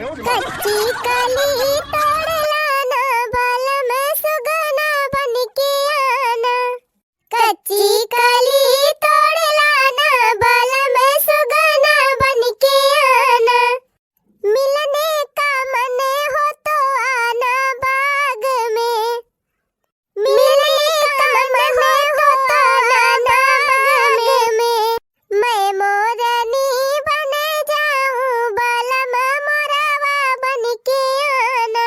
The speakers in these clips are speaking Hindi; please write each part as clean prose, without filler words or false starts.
कच्ची कली तोड़ लाना बाल में सुगना बन के आना। कच्ची कली तोड़ लाना बाल में सुगना बन के आना। मिलने का मन हो तो आना बाग में। मिलने का मन हो तो आना बाग में। मैं मोरनी बन जाऊं बालम मोरवा बन के आना।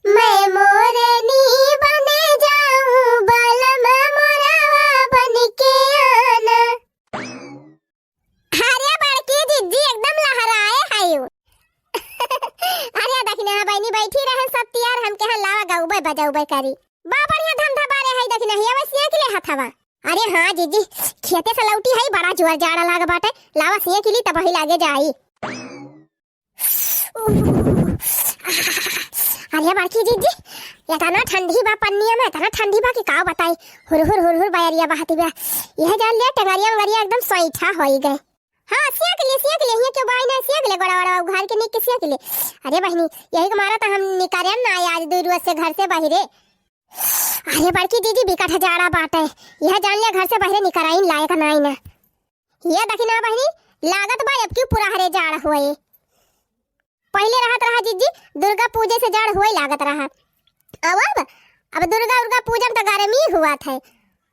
मैं मोरनी बन जाऊं बालम मोरवा बन के आना। अरे बड़की जिज्जी एकदम लहराए हायो। अरे देखना बहनी बैठी रहे सब तैयार हम के लावा गाउबे बजाउबे करी। बा बढ़िया धंधा बारे है देखना हिया वसिया के ले हथवा। अरे हाँ जीजी खेते से लौटी है बड़ा जोर जाड़ा लाग बाटे लावा सिया के लिए तब ही लागे जाई। अरे बड़की जीजी इतना ठंडी बा पन्निया में इतना ठंडी बा कि का बताई। हुर बायरिया बहती बा। यह जान लिया टंगरिया वंगरिया एकदम सोईठा होई गए। हाँ सिया के लिए ये क्यों बाई ना सिया के लिए बड़ा उघार के निक सिया के लिए। अरे बहनी यही के मारा तो हम निकारे ना आज दूर से घर से बाहरे। अरे बड़की दीदी बिकट जाड़ा बाटे यह जान लिया घर से बाहर निकराइन लायक नहीं ना। ये देखी ना बहनी लागत बा अब क्यों पूरा हरे जाड़ हुए। पहले रहत रहा जीजी दुर्गा पूजे से जाड़ हुए लागत रहा। अब दुर्गा पूजन तो गर्मी हुआ था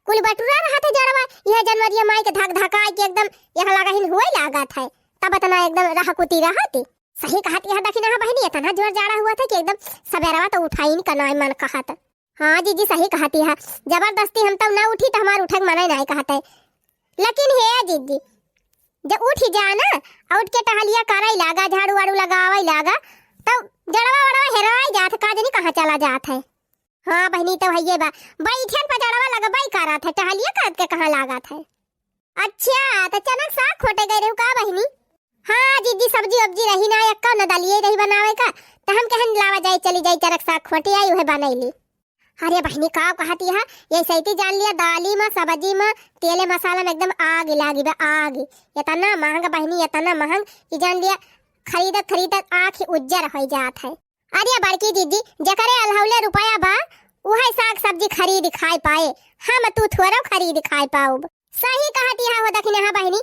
कुल बटुरा रहा था जड़वा। यह जनवरी माई के धक धका के एकदम यह लगा हिन हुए लागत है तब इतना एकदम रहा कुती रहती। सही कहती है देखी ना बहनी इतना जोर जाड़ा हुआ था कि एकदम सवेरा तो उठाइन का नहीं मन कहत। हाँ जीजी सही कहती है जबरदस्ती हम तब ना उठी तो हमार उठक मना नहीं कहते। लेकिन है जीजी जब उठ जाना उठ के टहलिया कराई लागा झाड़ू वाड़ू लगावाई लागा तो जड़वा वड़वा हेराई जात का जनी कहाँ चला जात है। हाँ बहनी तो भैया बा बैठन पर जड़वा लगबाई करा था टहलिया कर के कहाँ लागा था। अच्छा तो चनक साग खोटे गए रहे का बहनी। हाँ जीजी सब्जी वब्जी रही ना यक्का न दलिए रही बनावे का तो हम कहन लावा जाए चली जाए चरक साग खोटे आई वह बनैली। अरे बहनी का कहती है ये सही जान लिया दाली में सब्जी में तेले मसाला में एकदम आग लागी बे आग। इतना महंग बहनी इतना महंग कि जान लिया खरीदत आँख उज्जर हो जात है। अरे बड़की दीदी जकरे अलहौले रुपया बा वही साग सब्जी खरीद खाए पाए हम तू थोड़ा खरीद खाए पाओ। सही कहती है वो देखने हाँ बहनी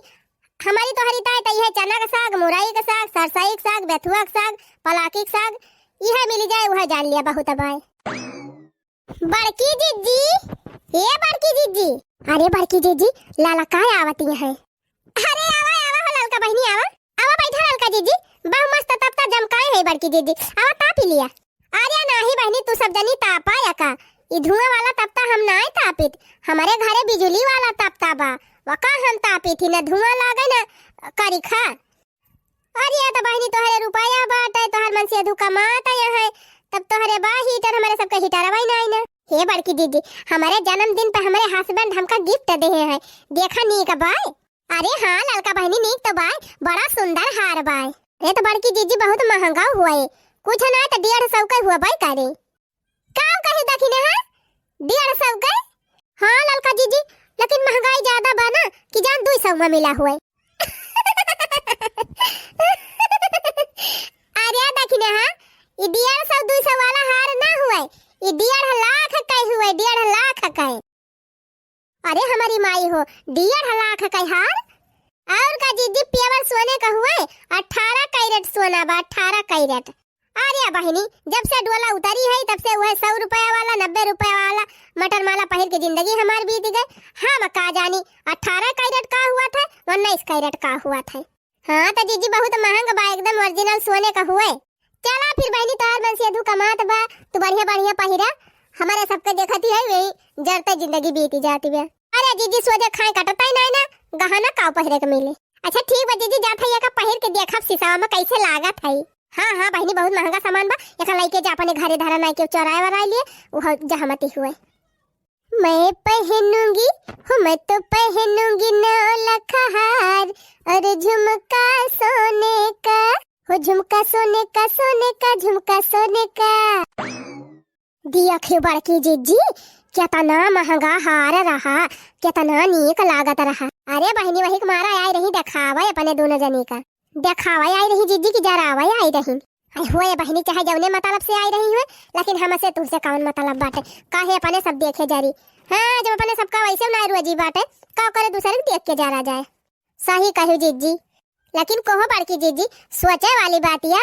हमारी तो हरिता है यह चना का साग मुरई का साग सरसई का साग बेथुआ का साग पलाकी का साग यह मिल जाए वह जान लिया बहुत बाय। बड़की जीजी ये बड़की जीजी अरे बड़की जीजी लाला काय आवती है। अरे आवा हो ललका बहनी आवा बैठा ललका जीजी बहु मस्त तब जमकाए है बड़की जीजी आवा ताप ही लिया। अरे नहीं बहनी तू सब जनी तापा या का ये धुआं वाला तपता हम ना तापित हमारे घरे बिजली वाला तपता बा वका हम तापी थी ना धुआं लागे ना करी खा। अरे तो बहनी तोहरे रुपया बाटे तोहर मन से धुका माता है तब तोहरे बा हीटर हमारे सबका हीटर भाई नहीं ना। हे बड़की दीदी हमारे जन्मदिन पर हमारे हस्बैंड हमका गिफ्ट दे है देखा नी का बाय। अरे हाँ ललका बहनी नीक तो बाय बड़ा सुंदर हार बाय। ये तो बड़की दीदी बहुत महंगा हुआ है कुछ ना तो 150 का हुआ बाय करे काम कहे देखी ना 150 का। हाँ ललका दीदी लेकिन महंगाई ज्यादा बा ना कि जान 200 में मिला हुआ है। अरे देखी ना ये 150-200 वाला हार ना हुआ ये 1.5 लाख का हुआ 1.5 लाख का। अरे हमारी माई हो 1.5 लाख का हार और का जीजी प्योर सोने का हुआ 18 कैरेट सोना बा 18 कैरेट। अरे बहनी जब से डोला उतरी है तब से वह 100 रुपया वाला 90 रुपया वाला मटर माला पहन के जिंदगी हमारी बीत गई। हम का जानी 18 कैरेट का हुआ था 19 कैरेट का हुआ था। हाँ तो जीजी बहुत महंगा बा एकदम ओरिजिनल सोने का हुआ। चला फिर बहनी तोहर मन से कमात बा तू बढ़िया पहिरा हमारे सबके देखती है वही जरते जिंदगी बीती जाती है। अरे जीजी सोचे खाए कटता ही नहीं ना गहना का पहरे के मिले। अच्छा ठीक बा जीजी जात है का पहिर के देखब शीशा में कैसे लागत है। हाँ बहनी बहुत महंगा सामान बा एक लइके जा अपने घरे धरा नहीं के चौराहे वराए लिए वो जहमती हुए। मैं पहनूंगी मैं तो पहनूंगी 9 लाख हार और झुमका सोने का हो झुमका सोने का झुमका सोने का। दिया क्यों बड़की जीजी कितना महंगा हार रहा कितना नीक लागत रहा। अरे बहनी वही मारा आई रही दिखावा अपने दोनों जने का दिखावा आई रही जीजी की जरावा आई रही। अरे हुए बहनी चाहे जौने मतलब से आई रही हुए, लेकिन हमसे तुमसे कौन मतलब बाटे? काहे अपने सब देखे जारी। हाँ जब अपने सबका वैसे ना रुजी बाटे, का करे दूसरे को देख के जाना जाए। सही कहू जीजी, लेकिन कहो बड़की जीजी सोचे वाली बात यह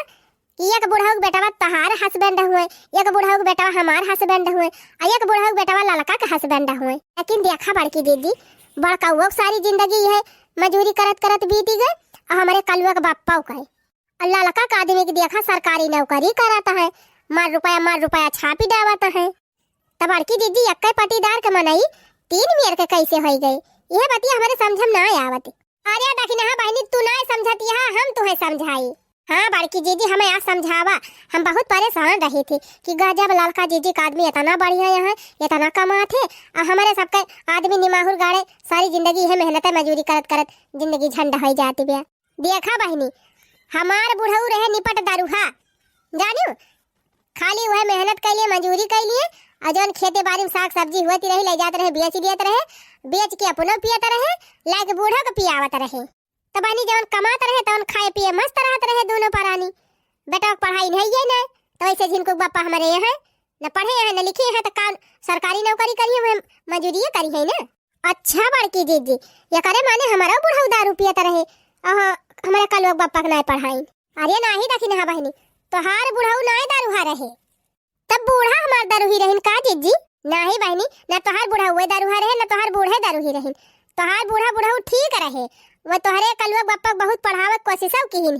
कि एक बुढ़ऊ के बेटा तहार हस्बैंड हुए, एक बुढ़ऊ के बेटा हमार हस्बैंड हुए, और एक बुढ़ऊ के बेटा लड़का का हस्बैंड हुए। लेकिन देखा बड़की जीजी, बड़का वो सारी जिंदगी है मजूरी करत करत बीती गए, और हमारे कलुआ के बापा का अल्लाह लका का आदमी की देखा सरकारी नौकरी कराता है, मार रुपया छापी डावता है। तब बड़की दीदी अक्के पटीदार के मनई 3 मेर के कैसे हो गई, यह बतिया हमारे समझ में ना आवत। अरे देखी ना बहनी तू ना समझती है, हम तुम्हें समझाई। हाँ बड़की जीजी हमें आज समझावा, हम बहुत परेशान रही थी कि गजब लड़का जीजी का आदमी इतना बढ़िया है, इतना कमाते, और हमारे सबके आदमी निमाहुर गाड़े सारी जिंदगी है मेहनत मजूरी करत करत जिंदगी झंडा हो जाती है। देखा बहनी हमार बुढ़ऊ रहे निपट दारूहा, जानियो खाली वह मेहनत के लिए मजूरी के लिए, और जौन खेते बाड़ी में साग सब्जी होती रही ले जाते रहे, बेच दियत रहे, बेच के अपनो पियत रहे, लाइक बूढ़ा के पियावत रहे। तब बानी जौन कमात रहे तौन खाए पिए मस्त रहत रहे दोनों परानी। बेटा की पढ़ाई नहीं है ना, तो ऐसे जिनको बापा हमारे यहाँ न पढ़े हैं न लिखे हैं, तो कौन सरकारी नौकरी करी है, मजूरी करी है ना। अच्छा बड़की जीजी ये करे माने हमारा बुढ़ऊ दारू पियत रहे, हमारे का लोग बापा नहीं पढ़ाई। अरे नाही देखी ना बहनी, तोहार बुढ़ऊ नहीं दारूहा रहे, तब बूढ़ा हमार दारू ही रहिन का जीजी? नाही बहनी, न तोहार बुढ़ऊ दारूहा रहे, न तोहार बूढ़े दारू ही रहिन। तोहार बुढ़ऊ ठीक रहे, वो तोहरे कलुआ बापा बहुत पढ़ावे कोशिश की ही,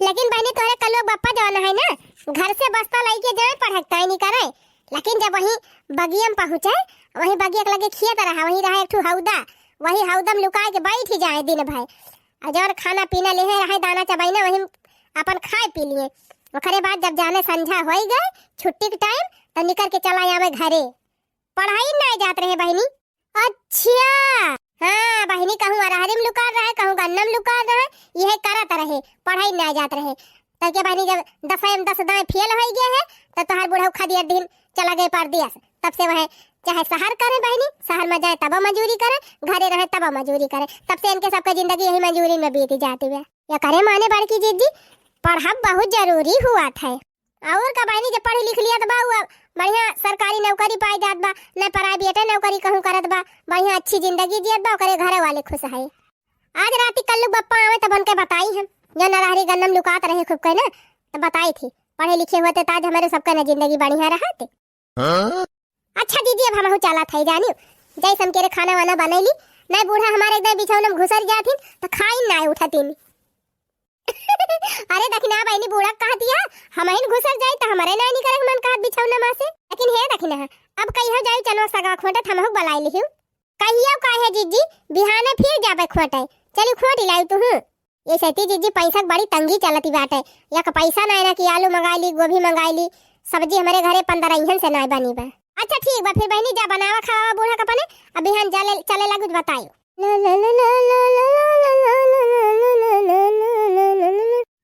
लेकिन बहनी तोहरे कलुआ बापा जवान है ना, घर से बस्ता लेके जाए पढ़ता ही नहीं करे, लेकिन जब वही बगिया में पहुंचे, वही बगिया के लगे खेत रहा, वही रहा एक हौदा, वही हौदम लुका के बैठ ही जाए दिन भर, और जब खाना पीना ले रहे दाना चबाइना वही अपन खाए पी लिए। ओकरे बाद जब जाने संझा हो गए छुट्टी के टाइम, तो निकल के चला आवे घरे, पढ़ाई नहीं जात रहे बहनी। अच्छा हाँ बहनी, कहूँ अरहरी में लुका रहे, कहूँ गन्ना में लुका रहे, यह करत रहे, पढ़ाई नहीं जात रहे। तब के बहनी जब 10 दाएं फेल हो गए है, तो तोहार बुढ़ऊ खदिया दिन चला गए परदेस, तब से वह चाहे शहर करे बहनी, शहर में जाए तब मजूरी करे, घरे रहे तब मजूरी करे, तब से इनके सबका जिंदगी यही मजूरी में बीती जाती है। या करे माने बड़की जीजी पढ़ब बहुत जरूरी हुआ था, और का बहनी जब पढ़ी लिख लिया तो बा बढ़िया सरकारी नौकरी पाई जात बा, न प्राइवेट नौकरी कहूँ करत बा, बढ़िया अच्छी जिंदगी जियत बा, करे घरे वाले खुश है। आज राती कल बप्पा आवे तब उनके बताई हम, जो नरहरी गन्नम लुकात रहे खूब कहे ना, तो बताई थी पढ़े लिखे होते ताज हमारे सबका न जिंदगी बढ़िया रहते। अच्छा दीदी अब हम चला था जानियो, जैसे हम केरे खाना वाना बनैली, नहीं बूढ़ा हमारे एकदम बिछौना में घुसर जाथिन तो खाई ना उठतिन। अरे दखिना बहनी बूढ़ा कहती है हम ही घुसर जाए तो हमारे नहीं करे मन कहत बिछौना मां से, लेकिन हे दखिना अब कहियो जाई चनो सगा खोटत हमहु बलाई लिहियो। कहियो काहे जीजी बिहाने फिर जाबे खोटे, चली खोटी लाई तू। ये सती जीजी पैसा की बड़ी तंगी चलती बाटे, या का पैसा नहीं ना कि आलू मंगाई ली, गोभी मंगाई ली, सब्जी हमारे घरे 15 इंहन से नहीं बनी बा। अच्छा ठीक बा फिर बहनी जा बनावा खावा बूढ़ा कपने, अब बिहान चले लागू बताइयो।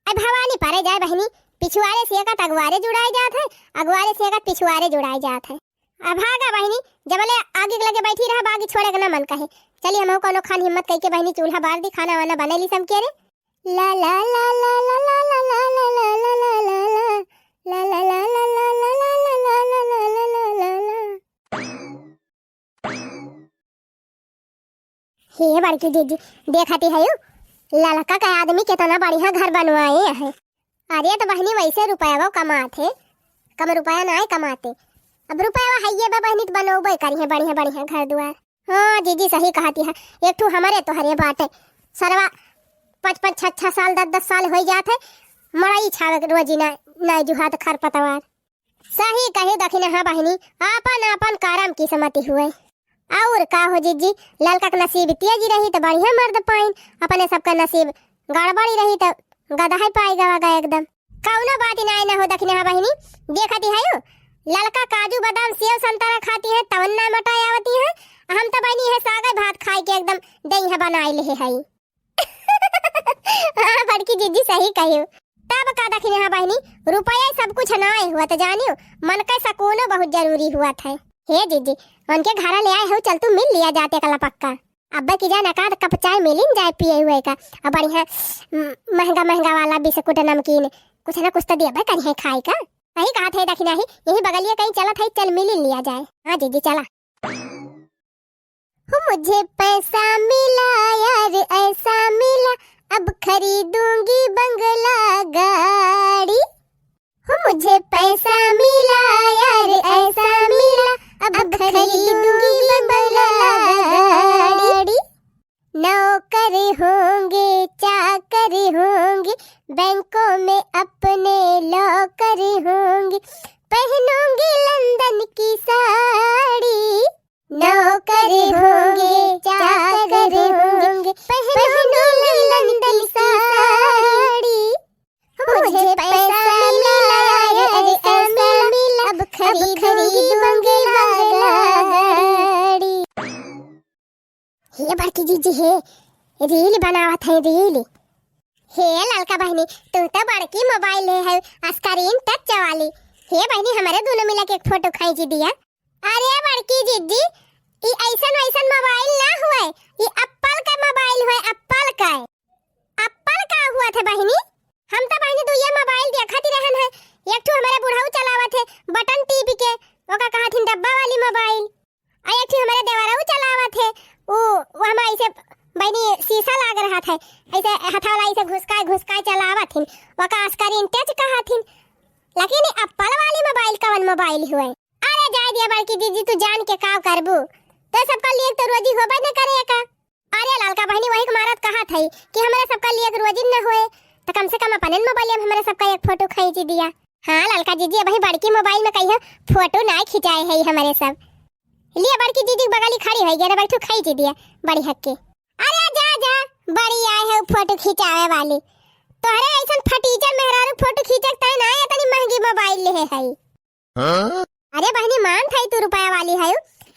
अब भवानी पारे जाए बहनी, पिछुआरे से का अगवारे जुड़ाए जात है, अगवारे से का पिछुआरे जुड़ाए जात है। अब भागा बहनी जबले आगे लगे बैठी रहा, बागी छोड़े का ना मन कहे। चलिए हम कोनो खान हिम्मत कई के बहनी चूल्हा बार दी, खाना वाना बने ली सब के रे। ला ला ला ला ला ला ला ला ला ला ला ला ला ला ला ला ला ला ला हे बड़की दीदी देखती है यू लड़का का आदमी कितना बढ़िया घर बनवाए है। अरे तो बहनी वैसे रुपया वो कमाते, कम रुपया ना कमाते, अब रुपया है बा बहनी तो बनोबे करी है बढ़िया बढ़िया घर द्वार। हाँ दीदी सही कहती है, एक ठू हमारे तो हरे बाटे सरवा 5-5 6 साल 10 साल हो जाते, मड़ाई छावे रोजी ना जुहात खरपतवार। सही कही दखिना हाँ बहनी आपन आपन करम की समति हुए। और का हो जीजी लड़का का नसीब तेजी रही तो बढ़िया मर्द पाइन, अपने सबका नसीब गड़बड़ी रही तो गधा ही पाई गवा एकदम। कौनो बात नहीं ना हो दखिना हाँ बहनी देखती है लड़का काजू बादाम सेव संतरा खाती है तवन ना मोटाई आवती है, हम तो बनी है सागर भात खाई के एकदम दही बनाई ले है। हाँ बड़की जीजी सही कही। तब का दखिना हाँ बहनी रुपया सब कुछ ना हुआ तो जानियो मन का सुकून बहुत जरूरी हुआ था। हे जीजी उनके घर ले आए हो, चल तू मिल लिया जाते कला पक्का। अब्बा की जान का कप चाय मिलिन जाए पिए हुए का, और बढ़िया महंगा महंगा वाला बिस्कुट नमकीन कुछ ना कुछ तो दिया भाई कहीं खाए का। कहीं कहा थे दखिना ही यही बगलिए कहीं चला था, चल मिल लिया जाए। हाँ जीजी चला। मुझे पैसा मिला यार ऐसा मिला, अब खरीदूंगी बंगला गाड़ी। मुझे पैसा मिला यार ऐसा मिला, अब खरीदूंगी बंगला गाड़ी। नौकर होंगे चाकर होंगे, बैंकों में अपने लॉकर होंगे, पहनूंगी लंदन की साड़ी। नौकर होंगे चाकर होंगे, पहनूंगी लंदन की साड़ी। मुझे पैसा मिला यार ऐसा मिला, अब खरीदूंगी बंगला गाड़ी। हे बड़की जीजी हे रील बनावत है रील। हे ललका बहनी तू तो बड़की मोबाइल है स्क्रीन टच वाली। हे बहनी हमारे दोनों मिला के एक फोटो खींच दिया। अरे बड़की जीजी ये ऐसन वैसन मोबाइल ना हुए, ये एप्पल का मोबाइल हुए, एप्पल का। एप्पल का हुआ था बहनी। हम तो बहनी तू ये मोबाइल देखत ही रहन है। एक ठो हमारे बुढ़ाऊ चलावत है बटन टीपी के, ओका कहत हिन डब्बा वाली मोबाइल। आ एक ठो हमारे देवराऊ चलावत है, वो हम ऐसे बहनी शीशा लाग रहा था, ऐसे हथौड़ा ऐसे घुसका चलावत हिन, ओका स्क्रीन टच कहत हिन। लेकिन एप्पल वाली मोबाइल कवन मोबाइल हुए। अरे जाय दिया बड़की जीजी तू जान के का करबू, तो सबका लिए तो रोजी होबे न करे का। अरे लालका बहनी वही के मारत कहा थई कि हमारे सबका लिए रोजी न होए, तो कम से कम अपन मोबाइल में हमारे सबका एक फोटो खींच दिया। हाँ लालका जीजी वही बड़की मोबाइल में कहियो फोटो ना खिंचाए है हमारे सब लिए। बड़की जीजी बगली खड़ी है जरा बैठो खींच दिया बड़ी हक्के। अरे जा जा बड़ी आए है फोटो खिंचावे वाली, तोहरे ऐसन फटीचर मेहरारू फोटो खींचक तय ना इतनी महंगी मोबाइल ले है। अरे बहनी मान थई तू रुपया वाली है,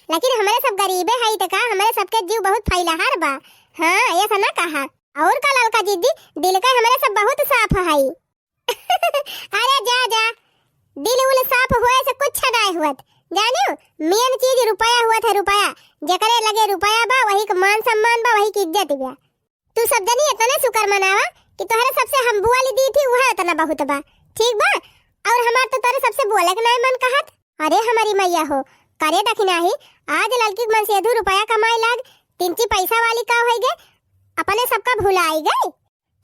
लेकिन हमारे सब गरीबे है तो का हमारे सबके जीव बहुत फैलहार बा। हाँ ऐसा ना कहा। और का ललका जीजी दिल का हमारे सब बहुत साफ है। अरे जा जा दिल उल साफ हुए से कुछ नहीं हुआ, जानो मेन चीज रुपया हुआ था। रुपया जकरे लगे रुपया बा वही का मान सम्मान बा, वही की इज्जत बा। तू सब जनी इतना शुक्र मनावा कि तोहरे सबसे हम बुआ ली दी थी वह इतना बहुत बा, ठीक बा। और हमार तो तोरे सबसे बोले के नहीं मन कहत। अरे हमारी मैया हो करे दखिना ही आज लड़की मन से 2 रुपया कमाए लाग, तिनची पैसा वाली का हो गए, अपने सबका भुलाई गए।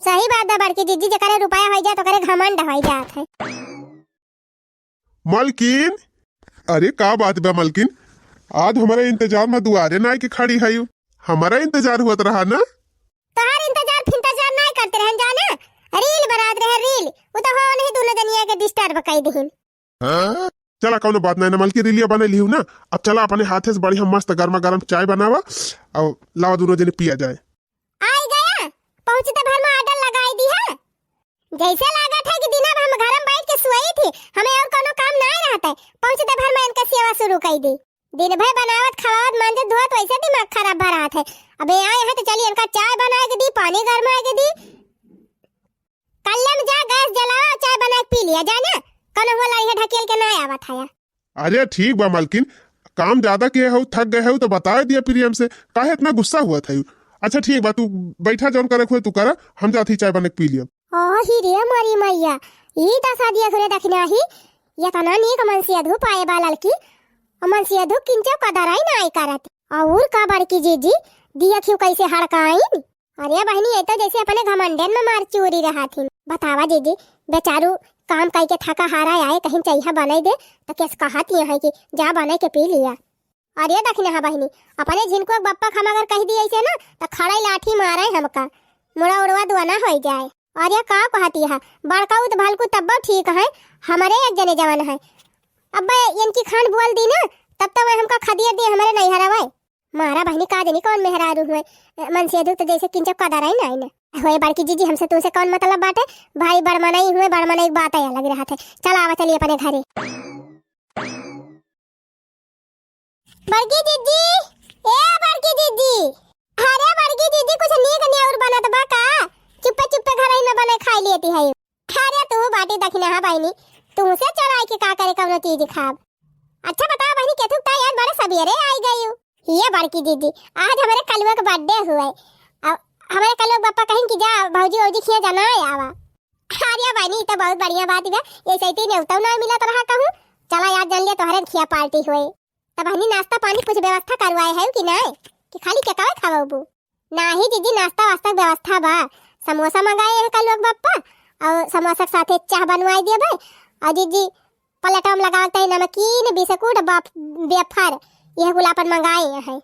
सही बात है बड़की जीजी जकरे रुपया हो जाए तो करे घमंड हो जात है। मलकिन अरे का बात बा मलकिन, आज हमारे इंतजार में दुआरे ना के खड़ी है। हमारा इंतजार हुआ रहा ना। तोहार इंतजार फिंतजार नहीं करते रहन जाना, रील बनात रहे रील, वो तो हो नहीं दोनों दुनिया के डिस्टर्ब कई दिहिन। चला कौनो बात नहीं ना मलकी रीलिया बने लिहू ना। अब चला अपने हाथे से बढ़िया मस्त गर्मा गर्म चाय बनावा और लावा दोनों जने पिया जाए। आई गया पहुंचते भर में आर्डर लगाई दी है। जैसे लागत है कि दिन भर हम घर में बैठ के सोई थी, हमें और कोनो काम नहीं रहता है, पहुंचते भर में इनका सेवा शुरू कर दी। दिन भर बनावत खवावत मांजत धोत वैसे दिमाग खराब भर रहा था। अबे आए हैं तो चलिए इनका चाय बना के दी, पानी गर्मा के दी। कल्ले में जा गैस जलावा चाय बना के पी लिया जाना, कोनो होला ये ढकेल के नहीं आवत है। अरे ठीक बा मलकिन, काम ज्यादा किए हो थक गए हो तो बता दिया प्रियम से, काहे इतना गुस्सा हुआ था। अच्छा ठीक बा तू बैठा जौन करे हुए तू करा, हम जाती चाय बना के पी लिया। ओ ही रे मारी मैया ई ता सादिया घरे दखना ही या तना नी का मनसिया धूप आए बालल की मनसिया धूप किंचो कदराई ना आई करत। और का बड़की जीजी दिया क्यों कैसे हड़काई। अरे बहनी ये तो जैसे अपने घमंडन में मार चोरी रहा थी। बतावा जीजी बेचारू काम कई के थका हारा आए कहीं चाहिए बनाई दे तो कैसे कहत ये है कि जा बनाई के पी लिया। अरे दखना हा बहनी अपने जिनको बप्पा हम अगर कह दिए ऐसे ना तो खड़ा लाठी मारे हमका मुड़ा उड़वा दुआना हो जाए। अरे का कहती है बड़का उत भालकू तब ठीक है, हमारे एक जने जवान है। अब इनकी खान बोल दी ना तब तो वह हमका खदिया दे हमारे नहीं हरावे। मारा बहनी का जनी कौन मेहरारू हुए मन से दुख तो जैसे किंचक कदराई नहीं ना होए। बड़की जीजी हमसे तुमसे कौन मतलब बात है भाई, बड़मनाई हुए बड़मनाई की बात है लग रहा था। चल आवा चलिए अपने घरे। बड़की जीजी ए बड़की जीजी, अरे बड़की जीजी कुछ नीक नहीं और बनत बा का, चुप्पे चुप्पे घर ही में बने खाई लेती है। अरे तू बाटी दखना है बहनी तुमसे चढ़ाई के का करे कौनो चीज खाब। अच्छा बताओ बहनी केथु ता यार बड़े सवेरे आई गई हो। ये बड़की जीजी आज हमारे कलवा का बर्थडे हुआ है, अब हमारे कलवा पापा कहें कि जा भौजी औजी खिया जाना है आवा। अरे बहनी तो बहुत बढ़िया बात है। ये सही न्योता ना मिला तो रहा कहूँ। चला यार जान लिया तोहरे खिया पार्टी हुए। तब बहनी नाश्ता पानी कुछ व्यवस्था करवाए है कि नहीं कि खाली क्या कावे खावाबू? नाही जीजी नाश्ता वास्ता व्यवस्था बा। समोसा मंगाए हैं कल लोग बाप्पा और समोसा के साथ चाह बनवाई दिया भाई। और जीजी पलटम लगाते हैं नमकीन बिस्कुट वेफर यह गुलापन मंगाए हैं।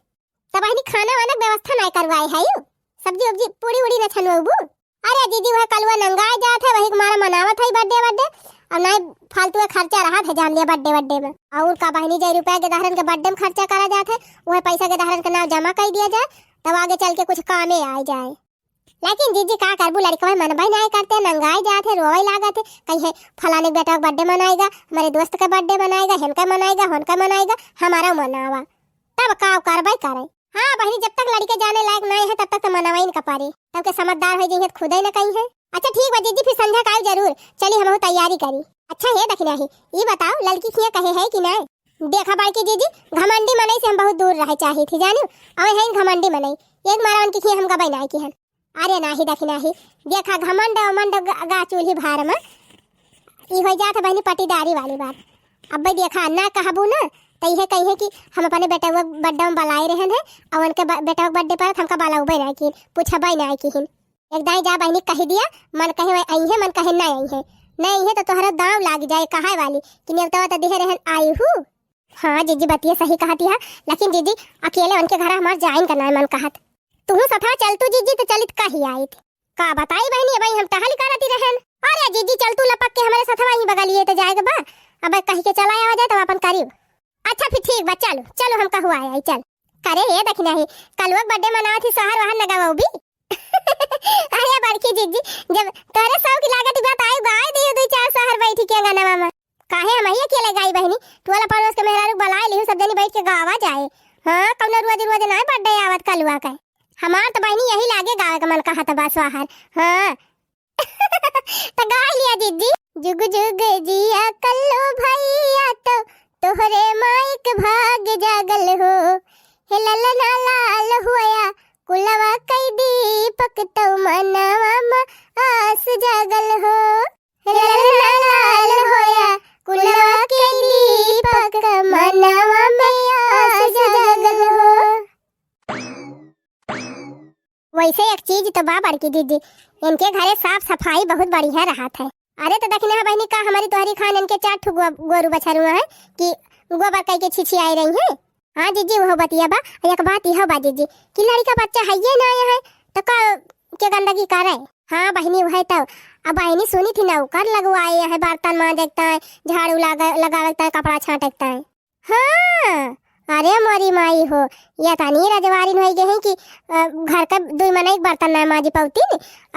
तब बहनी खाना वाना व्यवस्था नहीं करवाए है यू सब्जी उब्जी पूरी उड़ी न छनवाबू। अरे दीदी वह कलवा नंगाए जात है वही हमारा मनावत है बर्थडे और नहीं फालतू का खर्चा रहा था जान लिया बर्थडे में। और का बहनी जय रुपया के दहरन के बर्थडे में खर्चा करा जाता है वह पैसा के दहरन का नाम जमा कर दिया जाए तब आगे चल के कुछ कामे आ जाए। लेकिन जीजी का करबू लड़का मन भाई नहीं करते नंगाए जाते रोवे लागत कहीं फलाने बेटा का बर्थडे मनाएगा हमारे दोस्त का बर्थडे मनाएगा हिनका मनाएगा होनका मनाएगा हमारा मनावा तब का कार्रवाई करे। हाँ बहनी जब तक लड़के जाने लायक नहीं है तब तक तो मनावा ही न पारी तब के समझदार हो जाइए खुद ही न कहीं है। अच्छा ठीक है जीजी फिर संध्या का जरूर चली हम तैयारी करी। अच्छा है दखना ही ये बताओ लड़की खिया कहे है कि नहीं? देखा बाकी जीजी घमंडी मनई से हम बहुत दूर रहे चाहिए थी जानो अवे है घमंडी मनई एक मारा उनकी खिया हम गबाई नहीं की है। अरे नाही दखना ही देखा घमंड उमंड गा चूल्ही भार में ई हो जात बहनी पटीदारी वाली बात। अब भाई देखा ना कहबू ना तो यह कही है कि हम अपने बेटा को बर्थडे में बुलाए रहे हैं और उनके बेटा के बर्थडे पर हमका बुलाऊबे नहीं की पूछबे नहीं की एकदम जा बहनी कह दिया मन कहे आई है मन कहे नहीं है तो तोहरा दाव लाग जाए कहा वाली कि नेवता तो देह रहन आई हूँ। हाँ जीजी बतिया सही कहती है लेकिन जीजी अकेले उनके घर हमारे जाइन करना मन कहत तू सथा चल तू जीजी तो चलित कही आई थी का बताई बहनी भाई हम टहल करती रहन। अरे जीजी चल तू लपक के हमारे साथ वहीं बगलिए तो जाएगा बा अब कहीं के चला आ जाए तो अपन करियो। अच्छा फिर ठीक बा चलो चलो हम कहू आए चल करे ये देखना है कल वो बर्थडे मनावा थी शहर वहां लगावा भी। अरे बड़की जीजी जब तोरे सौ की लागत बात आई गाय दियो दो चार शहर बैठी के गाना मामा काहे हम ही अकेले गाई बहनी तू वाला पड़ोस के मेहरारू बुलाए लियो सब जनी बैठ के गावा जाए। हां कौन रोज ना बर्थडे आवत कलवा का हमार तो बहनी यही लागे गावे का मन कहा था बस बाहर। हाँ तो गा लिया जीजी जुग जुग जिया कल्लो भैया तो तोहरे माइक भाग जागल हो हे ललना लाल होया कुलवा कई दीपक तो मनवा में आस जागल हो हे ललना लाल होया कुलवा के दीपक मनवा में आस जागल हो। वैसे एक चीज तो बा बड़की दीदी इनके घरे साफ सफाई बहुत बढ़िया रहा था। अरे तो दखना बहनी का हमारी तोहरी खान इनके 4 ठो गोरू बछरुआ है कि गोबर कई के छिछी आई रही है। हाँ जीजी वो बतिया बा एक बात यह बा जीजी कि लड़का बच्चा है ये ना है तो का के गंदगी करे। हाँ बहनी वह तो अब बहनी सुनी थी ना कर लगवाए है बर्तन मांजता है झाड़ू लगाता है कपड़ा छाटता है। हाँ अरे मोरी माई हो या तानी रजवारी हो गए हैं कि घर का 2 मने बर्तन ना मांजी पाउती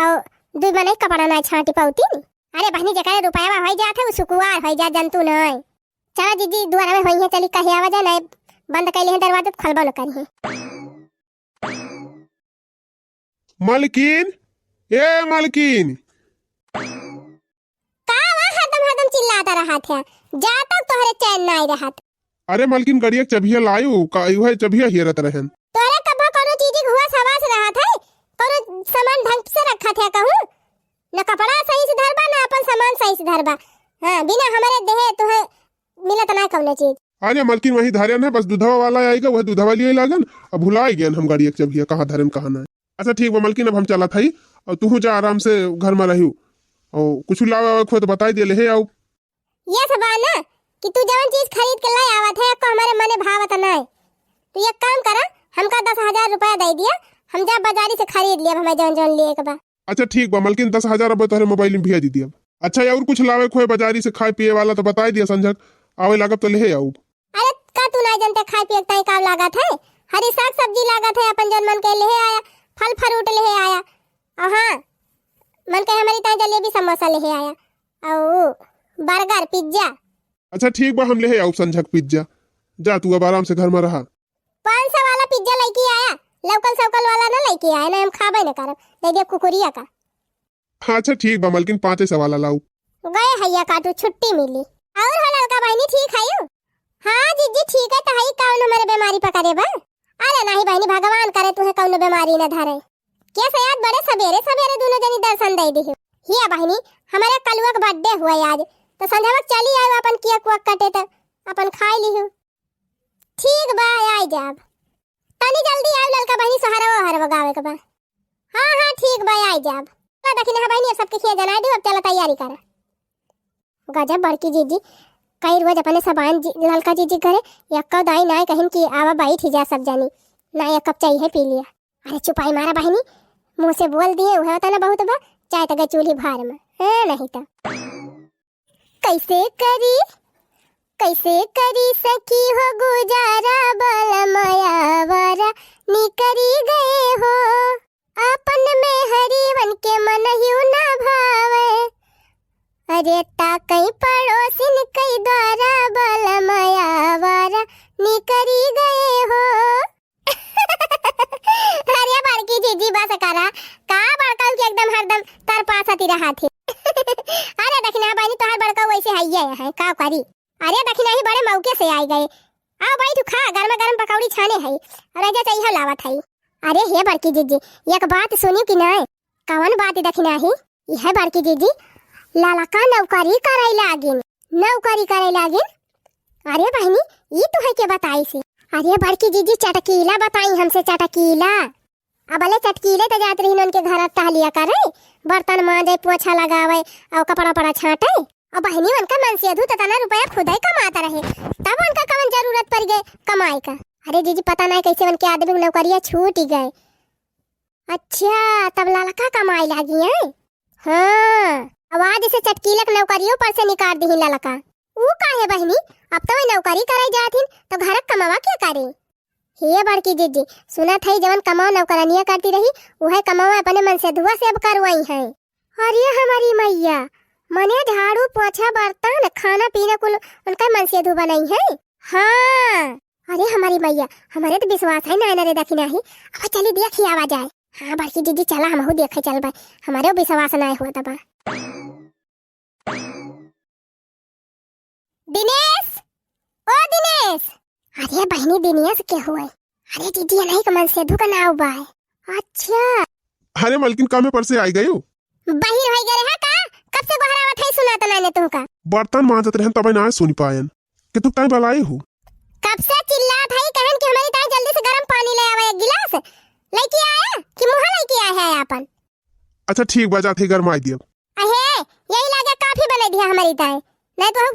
और 2 मने कपड़ा ना छाटी पाउती। अरे बहनी जकरे रुपया हो जात है वो सुकुवार हो जा जंतु नहीं। चला दीदी द्वारा में होई है चली कही आवा जा नहीं बंद कैले हैं दरवाजा खलबा न करी है। मालकिन ए मालकिन का वहां हदम चिल्लाता रहा था जा तक तोहरे चैन नहीं रहा। अरे मालकिन गड़िया चबिया लायो का है चबिया हिरत रहन तोरे कब कोनो चीज हुआ सवास रहा था कोनो सामान ढंग से रखा था कहूं न कपड़ा सही से धरबा ना अपन सामान सही से धरबा। हां बिना हमारे देह तो मिलत ना कौनो चीज। अरे मालकिन वही धारन है बस दूधवा वाला आएगा वह दूधवा लिए लागन अब भुला गए हम गाड़ी चबिया कहाँ धरन कहाँ ना। अच्छा ठीक बा मालकिन अब हम चला था और तू जा आराम से घर में रहियो और कुछ लावा खो तो बताई दे ले आओ। ये सब ना कि तू जवन चीज खरीद के लाई आवत है को हमारे मने भावत नहीं तो एक काम करा हमका 10,000 रुपया दे दिया हम जा बाजारी से खरीद लिया हमें जवन जवन लिए के बा। अच्छा ठीक बा मालकिन 10,000 अब तोहरे मोबाइल में भेज दी अब। अच्छा और कुछ लावे खोए बाजारी से खाए पिए वाला तो बताई दिया संजक आवे लागत तो ले आओ। अरे का तू नहीं जानते खाए पिए का काम लागत है हरी साग सब्जी लागत है अपन जन मन के ले आया फल फ्रूट ले आया और हाँ मन के हमारी ता जलेबी समोसा ले आया और बर्गर पिज्जा। अच्छा ठीक बा हम ले आओ संजक पिज्जा जा तू अब आराम से घर में रहा। 500 वाला पिज्जा लेके आया लोकल सौकल वाला ना लेके आया ना हम खाबे न करब दे दे कुकुरिया का। अच्छा ठीक बा मालकिन 500 वाला लाओ। गए हैया काटू छुट्टी मिली और हलाल का बहनी ठीक है यू। हाँ जीजी ठीक है तो हई कौन हमारे बीमारी पकड़े बा। अरे नहीं बहनी भगवान करे तुम्हें कौन बीमारी न धरे कैसे याद बड़े सवेरे सवेरे दोनों जनी दर्शन दे दी। हिया बहनी हमारे कलुआ का बर्थडे हुआ आज, तो संध्या चली आए अपन केक वेक कटे तो अपन खा ली। ठीक बा आई जाब, तनी जल्दी आओ ललका बहनी सहारा हर गावे के बा। हाँ हाँ ठीक बा आई जाब। दखिना बहनी सबके खिया जना दे, अब चला तैयारी कर। गजब बड़की जीजी कई रोज अपने सबान ललका जीजी करे यक्का दाई नाय कहिन की आवा बैठ ही जा सब जानी ना एक कप चाहिए पी लिया। अरे चुपाई मारा बहनी, मुंह से बोल दिए वह होता ना बहुत बा, चाहे तो गए चूल्ही भार में है नहीं तो कैसे करी सकी हो गुजारा बल माया वारा निकरी गए हो अपन में हरिवन के मन ही ना भावे। अरे ता कई पड़ोसिन कई द्वारा बल माया वारा निकरी गए हो। अरे बड़की जीजी बस करा का बड़का के एकदम हरदम तार पास आती रहा थे। अरे दखिना बहनी तो हर बड़का वैसे है का करी। अरे दखिना ही बड़े मौके से आई गए। आओ भाई तू खा, गरमा गरम पकौड़ी छाने है और आजा चाहिए लावत है। अरे हे बड़की जीजी एक बात सुनी कि नहीं? कौन बात दखिना ही? यह बड़की जीजी ललका नौकरी करे लागिन। अरे बहनी ये तो है के बताई सी। अरे बड़की जीजी चटकीला बताई हमसे, चटकीला। अब अले चटकीले तो जात रही उनके घर टहलिया करे, बर्तन मांजे पोछा लगावे और कपड़ा पड़ा छाटे। और बहनी उनका मन से अधू तना रुपया खुद ही कमाता रहे, तब उनका कवन जरूरत पड़ गए कमाई का। अरे जीजी पता नहीं कैसे उनके आदमी की नौकरियां छूट गए। अच्छा तब ललका कमाई लगी है। हाँ आवाज से चटकीलक नौकरियों पर से निकाल दी ललका। ऊ काहे बहनी अब तो नौकरी करे जाथिन तो घर कमावा क्या करे? हे बड़की जीजी सुना था जवन कमाओ नौकरानिया करती रही वह कमावा अपने मन से धुआ से अब करवाई है। अरे हमारी मैया मने झाड़ू पोछा बर्तन खाना पीना कुल उनका मन से धुआ नहीं है। हाँ अरे हमारी मैया हमारे तो विश्वास है ना रे दखिना ही। अब चली देखी आवा जाए। हाँ बड़की जीजी चला हम देखे चल भाई, हमारे विश्वास ना हुआ तबा। दिनेश ओ दिनेश। अरे बहनी दिनेश क्या हुआ? अरे जीजी नहीं का मन से धुका ना हुआ है। अच्छा अरे मलकिन काम पर से आई गई हो? बाहर हो गए है का? कब से बाहर आवत है सुना तो मैंने तुमका। बर्तन मांजत रहन तब ना सुनी पायन कि तू टाइम बलाई हो। कब से चिल्लात है कहन कि हमारी ताई जल्दी से गरम पानी ले आवे एक गिलास लेके आया कि मुंह लेके आया है अपन। अच्छा ठीक बजा थे गरमाई दिया। अहे यही लगा काफी बना दिया हमारी ताई, नहीं तो हम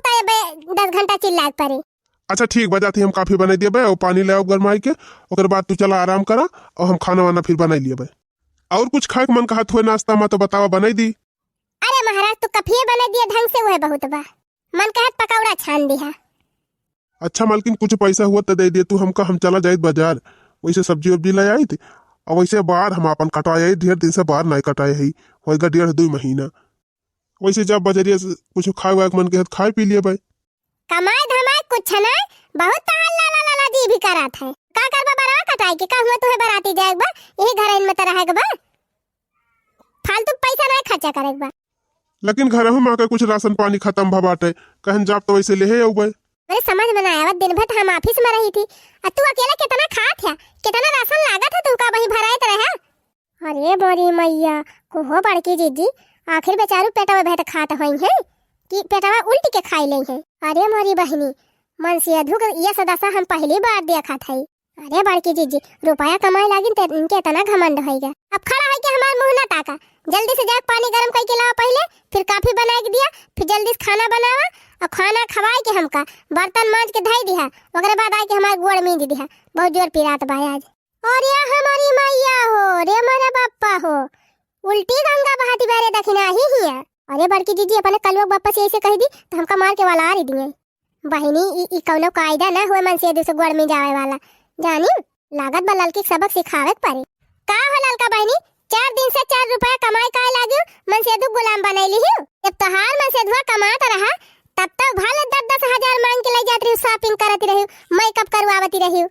10 घंटा चिल्लात पड़े। अच्छा ठीक बजा थी हम काफी बना दिए बे और पानी ले आओ गरमाई के, ओकर बाद तू चला आराम करा और हम खाना वाना फिर बना लिए बे। और कुछ खाए मन कहा थोड़े नाश्ता में तो बतावा बनाई दी। अरे महाराज तू कफिए बना दिया ढंग से हुए बहुत बा, मन कहत पकौड़ा छान दिया। अच्छा मालकिन कुछ पैसा हुआ तो दे दिए तू हमका, हम चला जाए बाजार वैसे सब्जी वब्जी ले आई थी और वैसे बाहर हम अपन कटाए ढेर दिन से बाहर नहीं कटाए है होगा 1.5-2 महीना। वैसे जब बजरिया से कुछ खाए वाए मन के खाए पी लिए भाई। कमाए धमाए कुछ ना बहुत ला ला ला जी भी करात है का करबा बरा कटाई के का हुआ तो है बराती जाएगा यही घर इन में तो रहेगा फालतू पैसा नहीं खर्चा करेगा। लेकिन घर में आकर कुछ राशन पानी खत्म भा बाटे कहन जाब तो वैसे ले है उबे। मेरे समझ में ना आया दिन भर हम ऑफिस में रही थी और तू अकेला कितना खात है, कितना राशन लागत है तुमका वही भराए तो रहा। अरे बोरी मैया को हो बड़की जीजी आखिर बेचारू पेटवा भेट खात होई है कि पेटवा उल्टी के खाई ले है। अरे मोरी बहनी मन से अधुक ये सदसा हम पहली बार देखा था। अरे बड़की जीजी रुपया कमाए लागिन तो इनके इतना घमंड होइगा। अब खड़ा है कि हमार मुंह ना ताका, जल्दी से जाके पानी गरम करके लाओ पहले, फिर काफी बना के दिया, फिर जल्दी से खाना बनावा और खाना खवाए के हमका बर्तन मांज के धई दिया, ओकरे बाद आके हमार गोड़ मींज दिया। बहुत जोर पिरात बा आज। और या हमारी मैया हो रे मारा बाप्पा हो उल्टी गंगा बहाती बारे दखिना ही हिया। अरे बड़की जीजी अपने कलवा बाप्पा से ऐसे कह दी तो हमका मार के वाला आ रही दिए। बहनी ई कौनो कायदा ना हुए मन से दूसरे गोड़ में जावे वाला जानी लागत बा लड़की सबक सिखावत पारे। का हो ललका बहनी 4 दिन से 4 रुपया कमाई का लागियो मन से दू गुलाम बनैली ही। जब तोहार मन से धुआ कमाता रहा तब तक भले 10-10 हजार मांग के ले जाती रही, शॉपिंग करती रही, मेकअप करवावती रही।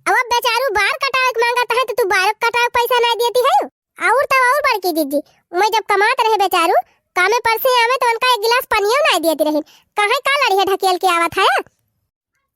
अब बेचारू बाल कटावे मांगता है तो तू बाल कटावे पैसा नहीं देती है। और तो और बड़की दीदी मैं जब कमात रहे बेचारू कामे पर से आवे तो उनका 1 गिलास पानियो नहीं देती रही, कहे का लड़िया ढकेल के आवत है।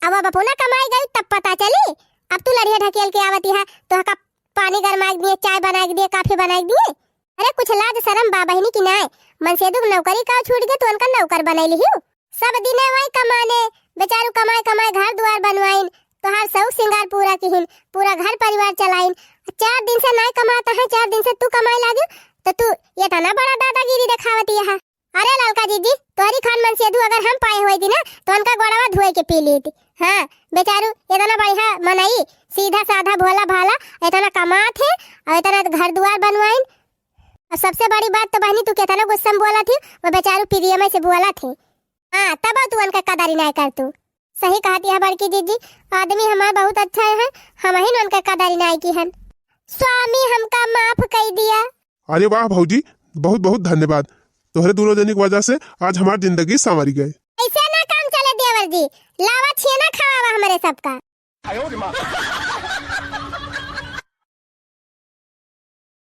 अब अपना कमाई गई तब पता चली अब तू लड़िया ढकेल के आवती है तो का पानी गरमा दिए, चाय बना दिए, काफी बना दिए। अरे कुछ लाज शर्म बा बहनी की नहीं, मनसेदू नौकरी का छूट गए तो उनका नौकर बनैली हूँ। सब दिन वही कमाने, बेचारू कमाए कमाए घर द्वार बनवाइन, तो हर शौक सिंगार पूरा किहिन, पूरा घर परिवार चलाइन। 4 दिन से नहीं कमाता है, 4 दिन से तू कमाए लागी, तो तू ये तना बड़ा दादागिरी दिखावती है। अरे ललका दीदी, तोहरी खान मनसेदू अगर हम पाए हुए थी ना तो उनका गोड़वा धोए के पी ली थी। हाँ बेचारू इतना बढ़िया मनई, सीधा साधा भोला भाला, इतना कमात है और इतना घर द्वार बनवाइन। और सबसे बड़ी बात तो बहनी, तू कितना गुस्सा में बोला थी, वो बेचारू प्रियमय से बोला थी। हाँ तब तू उनका कदरी नहीं कर। तू सही कहती है बड़की दीदी, आदमी हमारा बहुत अच्छा है, हम ही उनका कदरी नहीं की है। स्वामी हमका माफ कर दिया। अरे वाह भौजी, बहुत बहुत धन्यवाद। तोहरे दोनों जनी की वजह से आज हमारी जिंदगी संवारी गए। ऐसे ना काम चले देवर जी, लावा छेना खावा हमारे सबका।